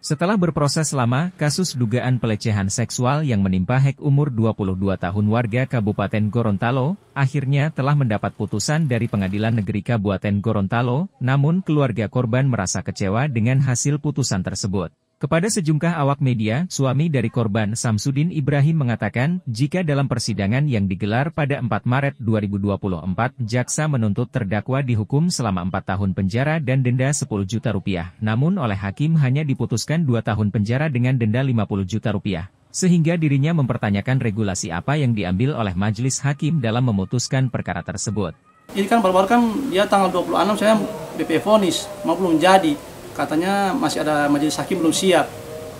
Setelah berproses lama, kasus dugaan pelecehan seksual yang menimpa Hek umur 22 tahun warga Kabupaten Gorontalo, akhirnya telah mendapat putusan dari Pengadilan Negeri Kabupaten Gorontalo, namun keluarga korban merasa kecewa dengan hasil putusan tersebut. Kepada sejumlah awak media, suami dari korban Samsudin Ibrahim mengatakan, jika dalam persidangan yang digelar pada 4 Maret 2024, jaksa menuntut terdakwa dihukum selama 4 tahun penjara dan denda 10 juta rupiah, namun oleh hakim hanya diputuskan 2 tahun penjara dengan denda 50 juta rupiah. Sehingga dirinya mempertanyakan regulasi apa yang diambil oleh majelis hakim dalam memutuskan perkara tersebut. Ini kan baru-baru kan dia tanggal 26 saya BP vonis, mau belum jadi. Katanya masih ada majelis hakim belum siap.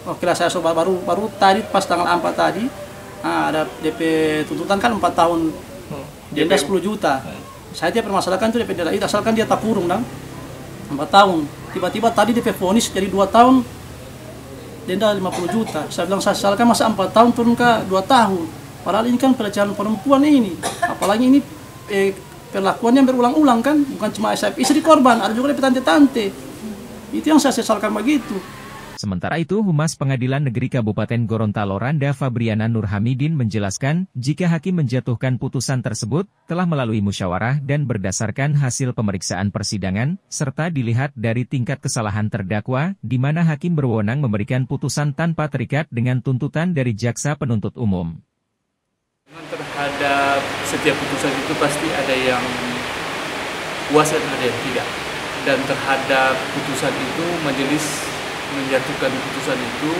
Oke lah, saya baru tadi pas tanggal 4 tadi ada DP tuntutan kan 4 tahun denda 10 juta. Saya dia permasalahkan itu DP denda itu asalkan dia tak kurung 4 tahun. Tiba-tiba tadi DP vonis jadi 2 tahun denda 50 juta. Saya bilang saya asalkan masa 4 tahun turun ke 2 tahun. Padahal ini kan pelecehan perempuan ini. Apalagi ini perlakuannya berulang-ulang kan, bukan cuma istri korban, ada juga DP tante-tante. Itu yang saya sesalkan begitu. Sementara itu, Humas Pengadilan Negeri Kabupaten Gorontalo Randa Fabriana Nurhamidin menjelaskan, jika hakim menjatuhkan putusan tersebut, telah melalui musyawarah dan berdasarkan hasil pemeriksaan persidangan, serta dilihat dari tingkat kesalahan terdakwa, di mana hakim berwenang memberikan putusan tanpa terikat dengan tuntutan dari jaksa penuntut umum. Terhadap setiap putusan itu pasti ada yang puas dan ada yang tidak. Dan terhadap putusan itu, majelis menjatuhkan putusan itu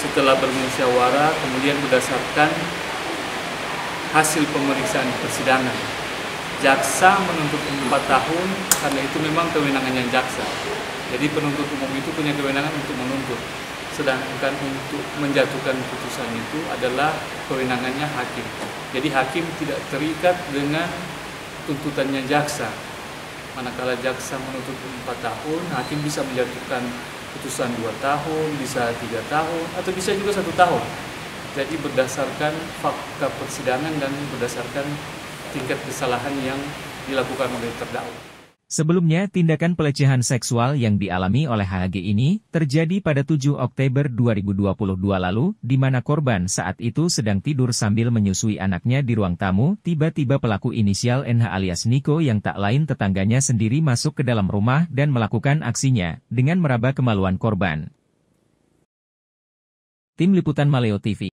setelah bermusyawarah, kemudian berdasarkan hasil pemeriksaan persidangan. Jaksa menuntut 4 tahun karena itu memang kewenangannya jaksa. Jadi penuntut umum itu punya kewenangan untuk menuntut. Sedangkan untuk menjatuhkan putusan itu adalah kewenangannya hakim. Jadi hakim tidak terikat dengan tuntutannya jaksa. Manakala jaksa menuntut 4 tahun, hakim bisa menjatuhkan putusan 2 tahun, bisa 3 tahun, atau bisa juga 1 tahun. Jadi berdasarkan fakta persidangan dan berdasarkan tingkat kesalahan yang dilakukan oleh terdakwa. Sebelumnya, tindakan pelecehan seksual yang dialami oleh HG ini terjadi pada 7 Oktober 2022 lalu, di mana korban saat itu sedang tidur sambil menyusui anaknya di ruang tamu. Tiba-tiba pelaku inisial NH alias Niko yang tak lain tetangganya sendiri masuk ke dalam rumah dan melakukan aksinya dengan meraba kemaluan korban. Tim Liputan Maleo TV.